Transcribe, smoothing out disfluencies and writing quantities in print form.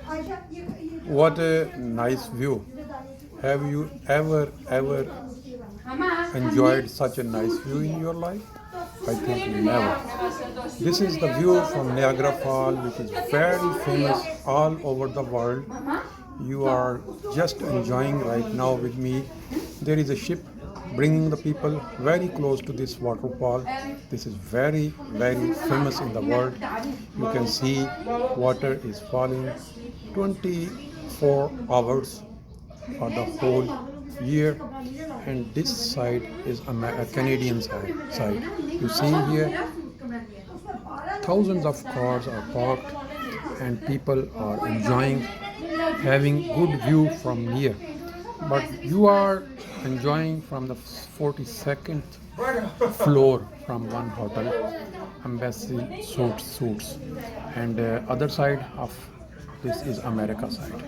What a nice view. Have you ever enjoyed such a nice view in your life? I think never. This is the view from Niagara Falls, which is very famous all over the world. You are just enjoying right now with me. There is a ship bringing the people very close to this waterfall. This is very, very famous in the world. You can see water is falling 24 hours for the whole year, and this side is a Canadian side. You see here thousands of cars are parked and people are enjoying having good view from near, but you are enjoying from the 42nd floor from one hotel, embassy suites, and other side of this is America side.